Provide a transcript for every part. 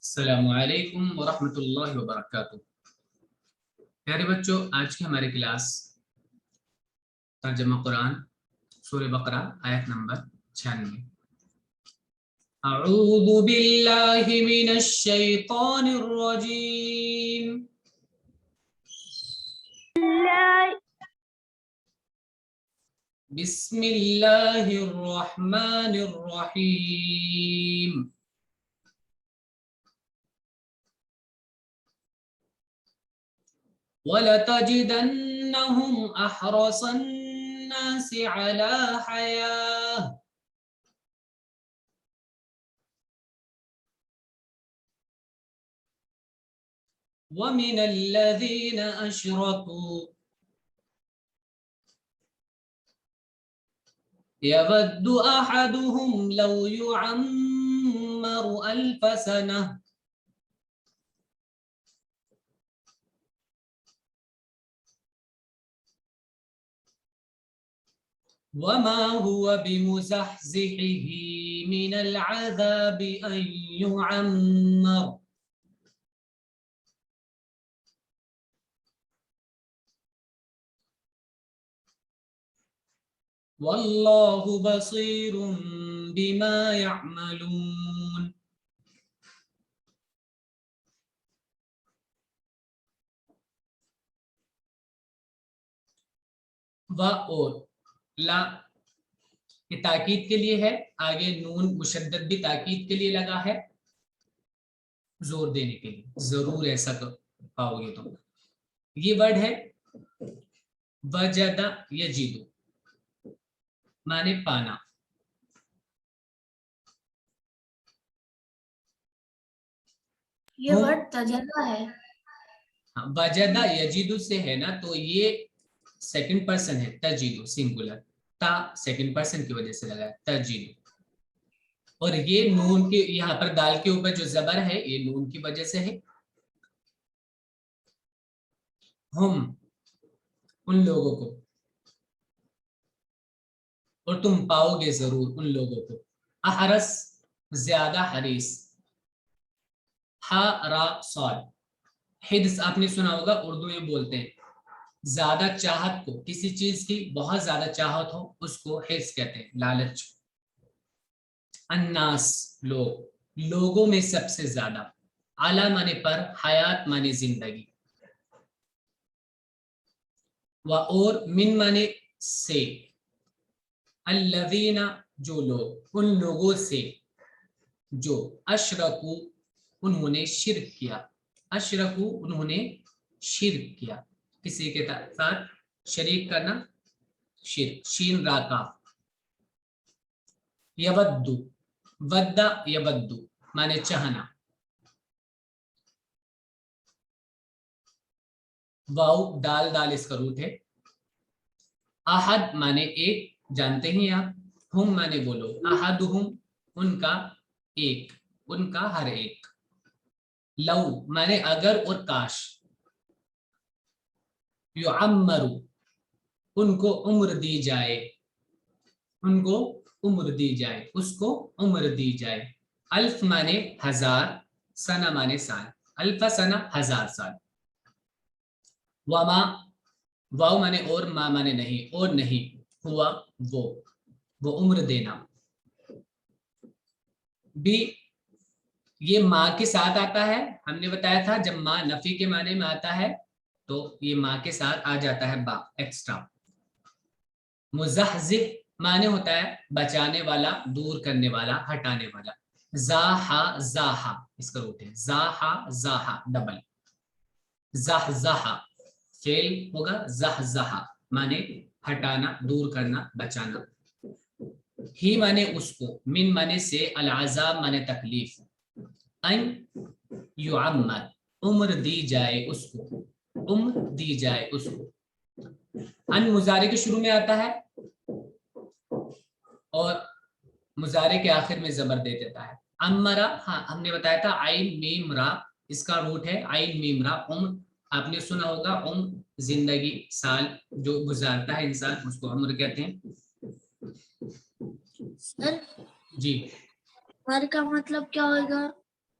السلام علیکم ورحمۃ اللہ وبرکاتہ۔ پیارے بچوں، آج کی ہماری کلاس ترجمہ قرآن سورہ بقرہ آیت نمبر 96۔ اعوذ باللہ من الشیطان الرجیم، بسم اللہ الرحمن الرحیم۔ وَلَتَجِدَنَّهُمْ أَحْرَصَ النَّاسِ عَلَى حَيَاةٍ وَمِنَ الَّذِينَ أَشْرَكُوا يَوَدُّ أَحَدُهُمْ لَوْ يُعَمَّرُ أَلْفَ سَنَةٍ وَمَا هُوَ بِمُزَحْزِحِهِ مِنَ الْعَذَابِ أَنْ يُعَمَّرَ وَاللَّهُ بَصِيرٌ بِمَا يَعْمَلُونَ۔ و اور لا یہ تاکید کے لیے ہے، آگے نون مشدد بھی تاکید کے لیے لگا ہے، زور دینے کے لیے، ضرور ایسا پاؤ گے تم۔ یہ ورڈ ہے وجد یجد، مانے پانا۔ یہ ورڈ تجدہ ہے، وجد یجد سے ہے نا، تو یہ سیکنڈ پرسن ہے، تجید سنگولر، تا سیکنڈ پرسن کی وجہ سے لگا ہے تجید، اور یہ نون کے یہاں پر دال کے اوپر جو زبر ہے یہ نون کی وجہ سے ہے۔ ہم ان لوگوں کو، اور تم پاؤ گے ضرور ان لوگوں کو، احرس زیادہ حریص، ہا را صاد، حدس آپ نے سنا ہوگا، اردو میں بولتے ہیں زیادہ چاہت کو، کسی چیز کی بہت زیادہ چاہت ہو اس کو حرص کہتے ہیں، لالچ۔ الناس لوگ، لوگوں میں سب سے زیادہ، اعلیٰ معنی پر، حیات معنی زندگی، و اور من معنی سے، الذین جو لوگ، ان لوگوں سے جو اشرکو انہوں نے شرک کیا، اشرکو انہوں نے شرک کیا، کسی کے ساتھ شریک کرنا، شرک، شین را کاف۔ یودو، ودا یودو مانے چاہنا، واو دال دال اس کا روٹ ہے۔ احد مانے ایک، جانتے ہیں آپ، ہم مانے بولو، احدہم ان کا ایک، ان کا ہر ایک، لو مانے اگر اور کاش، یعمر ان کو عمر دی جائے، ان کو عمر دی جائے، اس کو عمر دی جائے۔ الف مانے ہزار، سنہ مانے سال، الف سنہ ہزار سال۔ وما واو مانے اور، ما مانے نہیں، اور نہیں، ہوا وہ عمر دینا۔ بھی یہ ماں کے ساتھ آتا ہے، ہم نے بتایا تھا جب ماں نفی کے معنی میں آتا ہے تو یہ ماں کے ساتھ آ جاتا ہے با ایکسٹرا۔ مزحزح معنی ہوتا ہے بچانے والا، دور کرنے والا، ہٹانے والا۔ زاحا زاحا اس کا روٹ ہے، زاحا زاحا ڈبل۔ زحزحا فعل ہوگا، زحزحا معنی ہٹانا، دور کرنا، بچانا۔ ہی معنی اس کو، من معنی سے، العذاب معنی تکلیف، ان یعمر عمر دی جائے اس کو، عمر دی جائے اس کو۔ ان مضارع کے شروع میں آتا ہے اور مضارع کے آخر میں زبر دے دیتا ہے۔ امرا، ہاں ہم نے بتایا تھا عین میم را، اس کا روٹ ہے عین میم را، عمر آپ نے سنا ہوگا، عمر زندگی، سال جو گزارتا ہے انسان اس کو عمر کہتے ہیں۔ سر جی عمر کا مطلب کیا ہوگا؟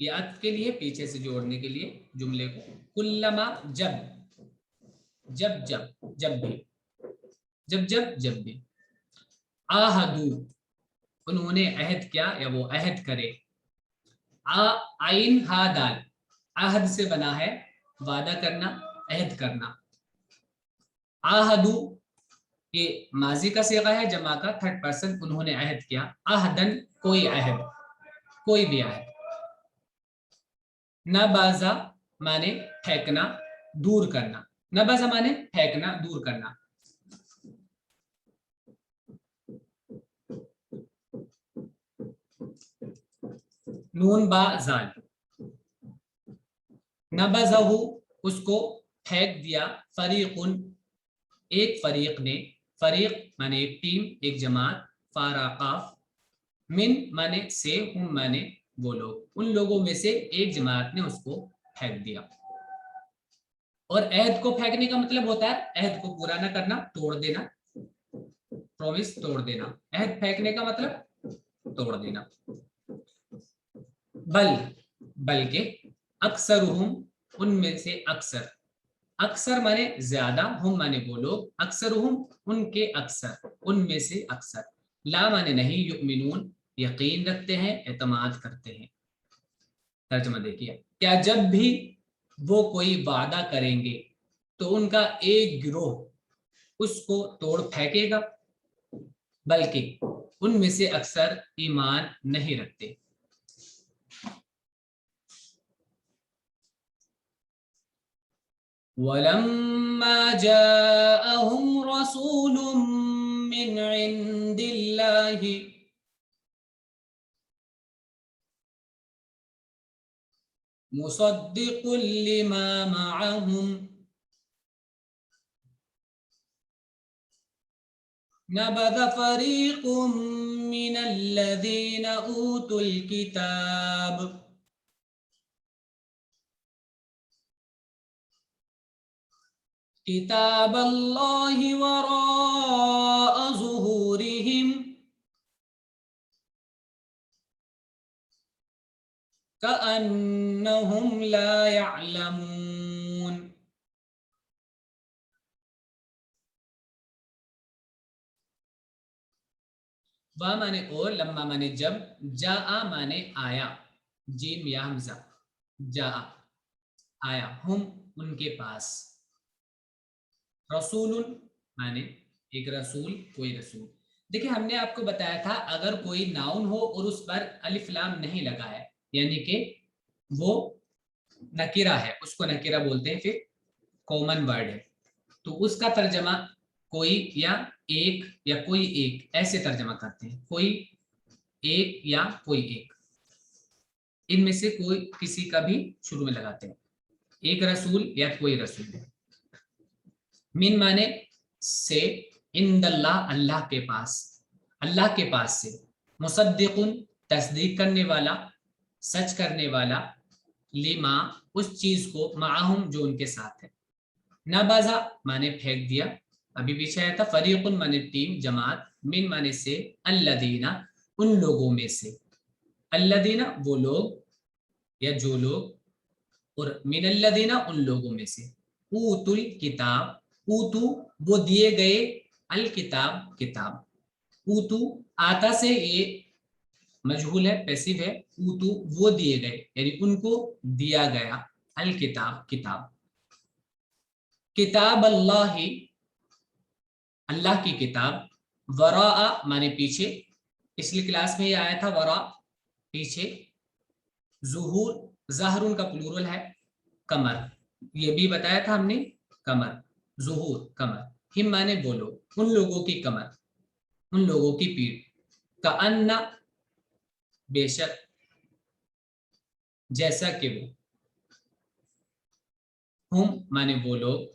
یہ عطف کے لیے پیچھے سے جوڑنے کے لیے جملے کو. کلما جب جب جب جب بھی جب جب جب بھی. آہدو انہوں نے عہد کیا یا وہ عہد کرے. عین ہا دال عہد سے بنا ہے وعدہ کرنا عہد کرنا. آہدو یہ ماضی کا صیغہ ہے جمع کا تھرڈ پرسن. انہوں نے عہد کیا. عہدن کوئی عہد کوئی بھی عہد. نبازا مانے پھینکنا دور کرنا. نبازا مانے پھینکنا دور کرنا. نون با زال. نبذہ اس کو پھینک دیا. فریقن ایک فریق نے. فریق مانے ایک ٹیم ایک جماعت. فاراقاف من مانے سے ہم مانے وہ لوگ. ان لوگوں میں سے ایک جماعت نے اس کو پھینک دیا. اور عہد کو پھینکنے کا مطلب ہوتا ہے عہد کو پورا نہ کرنا توڑ دینا. پرومس توڑ دینا. عہد پھینکنے کا مطلب توڑ دینا. بلکہ اکثرہم ان میں سے اکثر. اکثر مانے زیادہ ہم مانے وہ لوگ. اکثرہم ان کے اکثر ان میں سے اکثر. لا مانے نہیں. یؤمنون یقین رکھتے ہیں اعتماد کرتے ہیں. ترجمہ دیکھیے. کیا جب بھی وہ کوئی وعدہ کریں گے تو ان کا ایک گروہ اس کو توڑ پھینکے گا بلکہ ان میں سے اکثر ایمان نہیں رکھتے. وَلَمَّا جَاءَهُمْ رَسُولٌ مِّنْ عِندِ اللَّهِ مُصَدِّقٌ لِّمَا مَعَهُمْ نَبَذَ فَرِيقٌ مِّنَ الَّذِينَ أُوتُوا الْكِتَابَ كتاب الله وراء ظهورهم كأنهم لا يعلمون. با مانے اور. لما مانے جب. جاء مانے آیا. جیم یا حمزہ. جاء آیا. ہم ان کے پاس. رسول مانے ایک رسول کوئی رسول. دیکھیں ہم نے آپ کو بتایا تھا اگر کوئی ناؤن ہو اور اس پر الف لام نہیں لگا ہے یعنی کہ وہ نکرہ ہے اس کو نکرہ بولتے ہیں. پھر کامن ورڈ ہے تو اس کا ترجمہ کوئی یا ایک یا کوئی ایک ایسے ترجمہ کرتے ہیں. کوئی ایک یا کوئی ایک ان میں سے کوئی کسی کا بھی شروع میں لگاتے ہیں. ایک رسول یا کوئی رسول ہے. من مانے سے. عند اللہ اللہ کے پاس. اللہ کے پاس سے. مصدقن تصدیق کرنے والا سچ کرنے والا. لما اس چیز کو. معہم جو ان کے ساتھ ہے. نبذا مانے پھینک دیا ابھی پیچھے آیا تھا. فریقن مانے ٹیم جماعت. من مانے سے. الذین ان لوگوں میں سے. الذین وہ لوگ یا جو لوگ. اور من الذین ان لوگوں میں سے. اوتوا الکتاب. اوتو وہ دیے گئے. الکتاب کتاب. اوتو آتا سے یہ مجہول ہے پیسیو ہے. اوتو وہ دیے گئے یعنی ان کو دیا گیا. الکتاب کتاب. کتاب اللہ اللہ کی کتاب. وراء مانے پیچھے. پچھلی کلاس میں یہ آیا تھا وراء پیچھے. ظہور ظاہر کا پلورل ہے. کمر یہ بھی بتایا تھا ہم نے. کمر ظہور کمر. ہم مانے بولو ان لوگوں کی کمر ان لوگوں کی پیٹھ. کأن بے شک جیسا کہ وہ. ہم مانے وہ لوگ.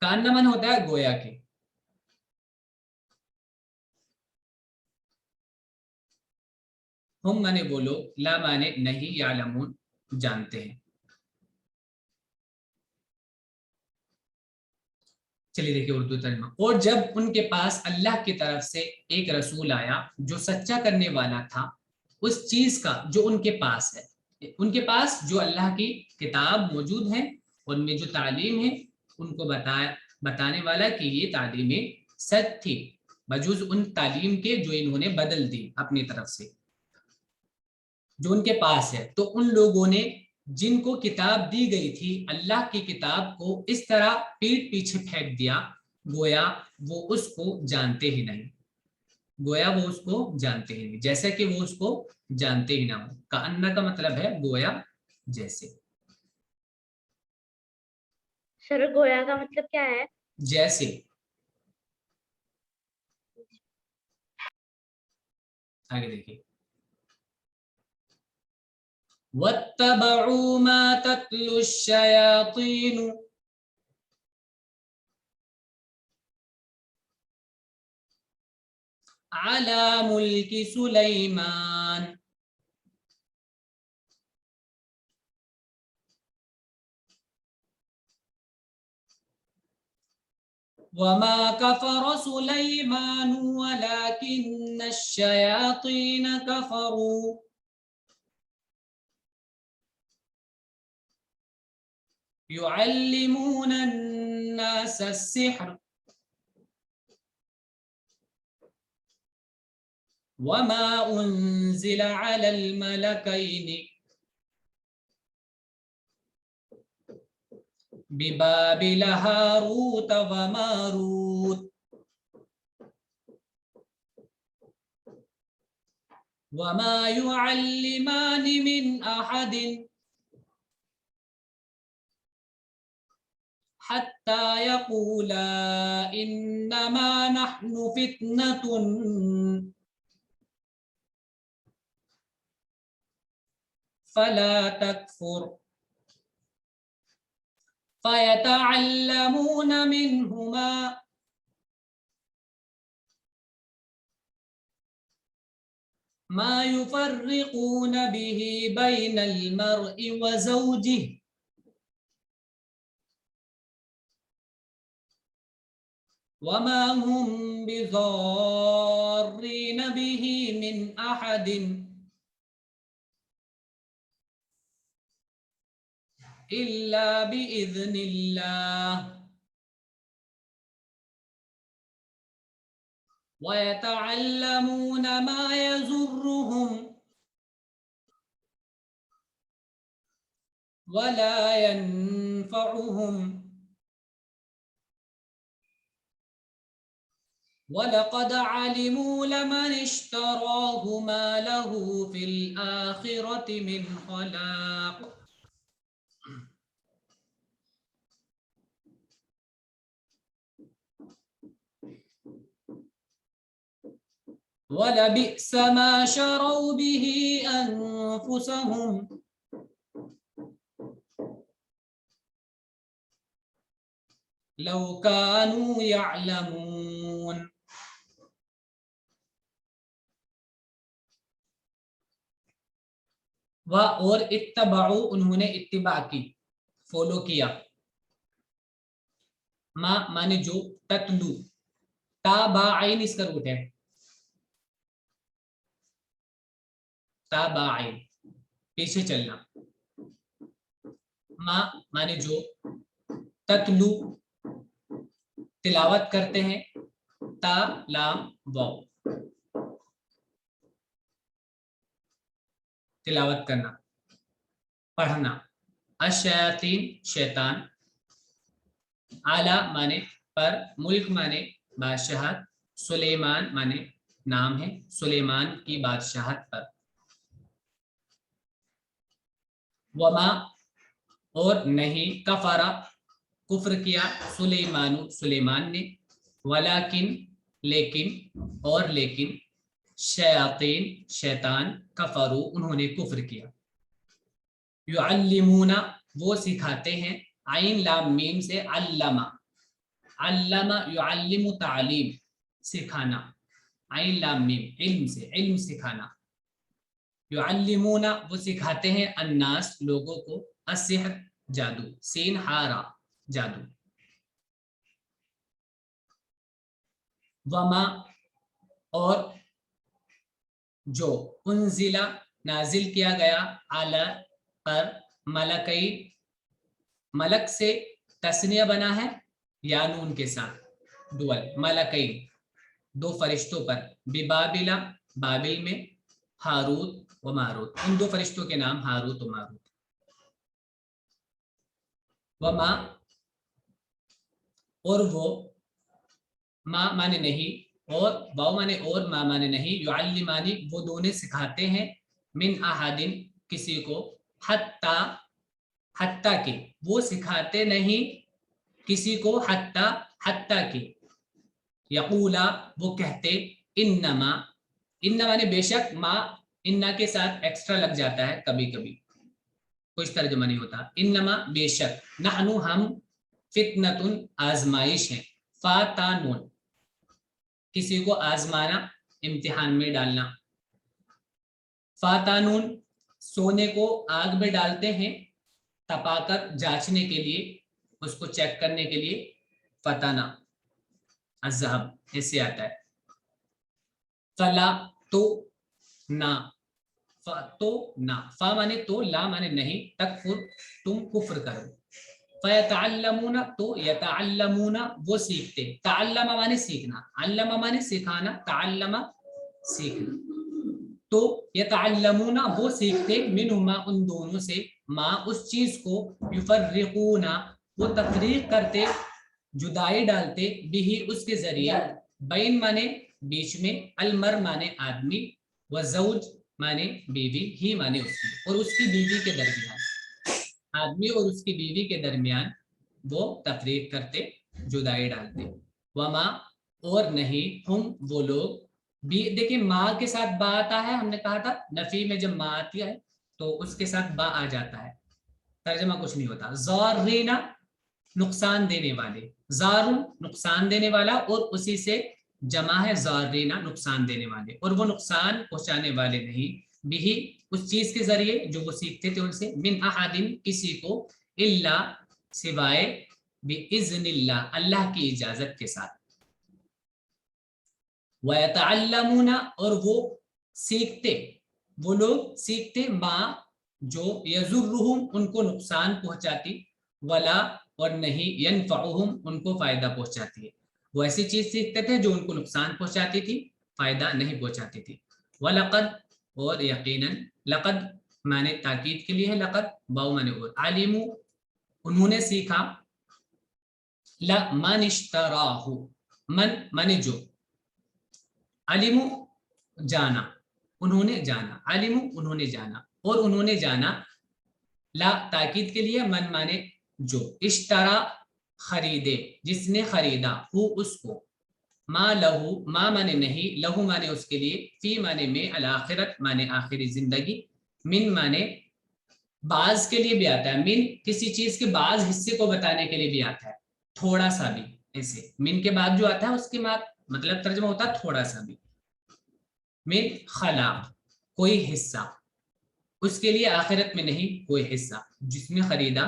کأن من ہوتا ہے گویا کہ. ہم مانے وہ لوگ. لا مانے نہیں. یعلمون جانتے ہیں. چلیے دیکھیے اردو ترجمہ. اور جب ان کے پاس اللہ کی طرف سے ایک رسول آیا جو سچا کرنے والا تھا اس چیز کا جو ان کے پاس ہے. ان کے پاس جو اللہ کی کتاب موجود ہے، ان میں جو تعلیم ہے، ان کو بتانے والا کہ یہ تعلیمیں سچ تھی بجز ان تعلیم کے جو انہوں نے بدل دی اپنی طرف سے، جو ان کے پاس ہے. تو ان لوگوں نے جن کو کتاب دی گئی تھی اللہ کی کتاب کو اس طرح پیٹ پیچھے پھینک دیا گویا وہ اس کو جانتے ہی نہیں، گویا وہ اس کو جانتے ہی نہیں، جیسا کہ وہ اس کو جانتے ہی نہ ہو. کأن کا مطلب ہے گویا جیسے. سر گویا کا مطلب کیا ہے؟ جیسے. آگے دیکھیے. وَاتَّبَعُوا مَا تَتْلُو الشَّيَاطِينُ عَلَى مُلْكِ سُلَيْمَانَ وَمَا كَفَرَ سُلَيْمَانُ وَلَكِنَّ الشَّيَاطِينَ كَفَرُوا يُعَلِّمُونَ النَّاسَ السِّحْرَ وَمَا أُنزِلَ عَلَى الْمَلَكَيْنِ بِبَابِلَ هَارُوتَ وَمَارُوتَ وَمَا يُعَلِّمَانِ مِنْ أَحَدٍ حَتَّى يَقُولَا إِنَّمَا نَحْنُ فِتْنَةٌ فَلَا تَكْفُرْ فَيَتَعَلَّمُونَ مِنْهُمَا مَا يُفَرِّقُونَ بِهِ بَيْنَ الْمَرْءِ وَزَوْجِهِ وَمَا هُمْ بِضَارِّينَ بِهِ مِنْ أَحَدٍ إِلَّا بِإِذْنِ اللَّهِ وَيَتَعَلَّمُونَ مَا يَضُرُّهُمْ وَلَا يَنفَعُهُمْ وَلَقَدْ عَلِمُوا لَمَنِ اشْتَرَاهُ مَا لَهُ فِي الْآخِرَةِ مِنْ خَلَاقٍ وَلَبِئْسَ مَا شَرَوْا بِهِ أَنفُسَهُمْ لَوْ كَانُوا يَعْلَمُونَ. اور اتبعوا انہوں نے اتباع کی، فالو کیا. ما مانے جو، تتلو، تابعین اس کا روٹ ہے، تابعین پیچھے چلنا. ما مانے جو، تتلو تلاوت کرتے ہیں، تا لام واو تلاوت کرنا، پڑھنا. الشیاطین شیطان، اعلی مانے پر، ملک مانے بادشاہت، سلیمان مانے نام ہے سلیمان کی بادشاہت پر. وما اور نہیں، کفرا کفر کیا، سلیمان نے، ولیکن لیکن اور لیکن، شیاطین شیطان، کفرو انہوں نے کفر کیا. یعلمون وہ سکھاتے ہیں، عین لام میم سے علم، علم یعلم تعلیم سکھانا، عین لام میم علم سے علم سکھانا. یعلمون وہ سکھاتے ہیں، الناس لوگوں کو، السحر جادو، سین ہارا جادو. وما اور جو انزلہ نازل کیا گیا اعلی پر ملکئی ملک سے تسنیہ بنا ہے یا نون کے ساتھ ڈول ملکئی دو فرشتوں پر ببابلا بابل میں ہاروت و ماروت ان دو فرشتوں کے نام ہاروت و ماروت وما اور وہ ما مانے نہیں اور واو مانے اور ما مانے نہیں یعلمانی وہ دونوں سکھاتے ہیں من احدن کسی کو حتی کہ وہ سکھاتے نہیں کسی کو حتی کہ یقولا وہ کہتے انما مانے بے شک ما انا کے ساتھ ایکسٹرا لگ جاتا ہے کبھی کبھی کچھ ترجمہ نہیں ہوتا انما بے شک نحنو ہم فتنتن آزمائش ہیں فاتانون کسی کو آزمانا امتحان میں ڈالنا فاتانون سونے کو آگ میں ڈالتے ہیں تپا کر جانچنے کے لیے اس کو چیک کرنے کے لیے فتانا الذهب ایسے آتا ہے فلا تو نہ تو نہ فا مانے تو لا مانے نہیں تکفر تم کفر کرو فیتعلمون تو یتعلمون وہ سیکھتے تعلم مانے سیکھنا علم مانے سکھانا تعلم سیکھنا تو یتعلمون وہ سیکھتے منہما ان دونوں سے ما اس چیز کو یفرقون وہ تفریق کرتے جدائی ڈالتے بھی اس کے ذریعے بین مانے بیچ میں المر مانے آدمی و زوج مانے بیوی ہی مانے اس کی اور اس کی بیوی کے درمیان آدمی اور اس کی بیوی کے درمیان وہ تفریق کرتے جدائی ڈالتے وما اور نہیں ہم وہ لوگ بھی دیکھیں ماں کے ساتھ با آتا ہے ہم نے کہا تھا نفی میں جب ماں آتی ہے تو اس کے ساتھ با آ جاتا ہے ترجمہ کچھ نہیں ہوتا زاررینا نقصان دینے والے زارن نقصان دینے والا اور اسی سے جمع ہے زارینا نقصان دینے والے اور وہ نقصان پہنچانے والے نہیں بھی اس چیز کے ذریعے جو وہ سیکھتے تھے ان سے من احدن کسی کو الا سوائے باذن اللہ اللہ کی اجازت کے ساتھ وَيَتَعَلَّمُونَ اور وہ سیکھتے وہ لوگ سیکھتے ما جو یضرہم ان کو نقصان پہنچاتی ولا اور نہیں ینفعہم ان کو فائدہ پہنچاتی ہے وہ ایسی چیز سیکھتے تھے جو ان کو نقصان پہنچاتی تھی فائدہ نہیں پہنچاتی تھی وَلَقَدْ اور یقیناً لقد مانے تاکید کے لیے ہے لقد واو مانے اور علموا انہوں نے سیکھا لَمَنِ اشْتَرَاهُ من مانے جو علموا جانا انہوں نے جانا علموا انہوں نے جانا اور انہوں نے جانا لا تاکید کے لیے من مانے جو اشترا خریدے جس نے خریدا ہو اس کو ما لہو ما مانے نہیں لہو مانے اس کے لیے فی مانے میں الاخرت مانے آخری زندگی من مانے بعض کے لیے بھی آتا ہے من کسی چیز کے بعض حصے کو بتانے کے لیے بھی آتا ہے تھوڑا سا بھی ایسے من کے بعد جو آتا ہے اس کے مطلب ترجمہ ہوتا ہے تھوڑا سا بھی من خلاق کوئی حصہ اس کے لیے آخرت میں نہیں کوئی حصہ جس نے خریدا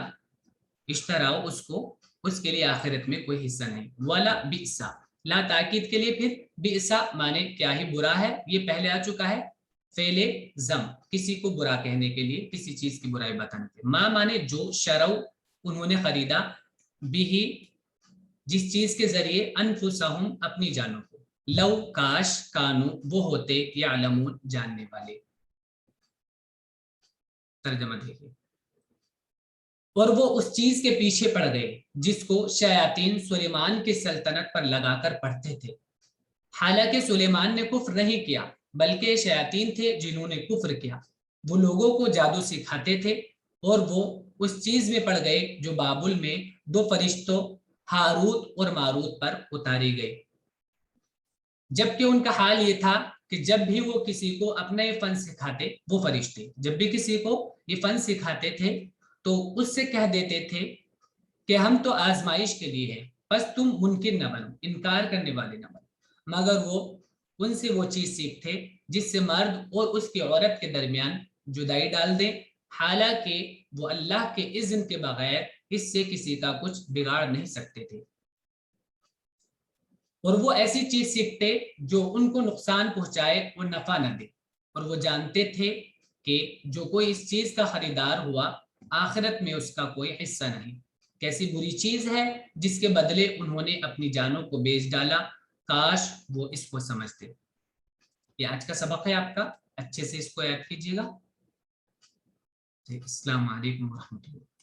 اشتراؤ اس کو اس کے لیے آخرت میں کوئی حصہ نہیں ولا بئسا لا تاکید کے لیے پھر بئسا مانے کیا ہی برا ہے یہ پہلے آ چکا ہے فعل زم کسی کو برا کہنے کے لیے کسی چیز کی برائی بتانے کے لیے ما مانے جو شرو انہوں نے خریدا بھی جس چیز کے ذریعے انفسہم اپنی جانوں کو لو کاش کانو وہ ہوتے یعلمون جاننے والے ترجمہ دیکھیے اور وہ اس چیز کے پیچھے پڑ گئے جس کو شیاطین سلیمان کی سلطنت پر لگا کر پڑھتے تھے حالانکہ سلیمان نے کفر نہیں کیا بلکہ شیاطین تھے جنہوں نے کفر کیا وہ لوگوں کو جادو سکھاتے تھے اور وہ اس چیز میں پڑ گئے جو بابل میں دو فرشتوں ہاروت اور ماروت پر اتاری گئی جبکہ ان کا حال یہ تھا کہ جب بھی وہ کسی کو اپنا یہ فن سکھاتے وہ فرشتے جب بھی کسی کو یہ فن سکھاتے تھے تو اس سے کہہ دیتے تھے کہ ہم تو آزمائش کے لیے ہیں بس تم منکر نہ بنو انکار کرنے والے نہ بنو مگر وہ ان سے وہ چیز سیکھتے جس سے مرد اور اس کی عورت کے درمیان جدائی ڈال دیں حالانکہ وہ اللہ کے اذن کے بغیر اس سے کسی کا کچھ بگاڑ نہیں سکتے تھے اور وہ ایسی چیز سیکھتے جو ان کو نقصان پہنچائے اور نفع نہ دے اور وہ جانتے تھے کہ جو کوئی اس چیز کا خریدار ہوا آخرت میں اس کا کوئی حصہ نہیں. کیسی بری چیز ہے جس کے بدلے انہوں نے اپنی جانوں کو بیچ ڈالا. کاش وہ اس کو سمجھتے. یہ آج کا سبق ہے آپ کا, اچھے سے اس کو یاد کیجیے گا. السلام علیکم ورحمۃ اللہ.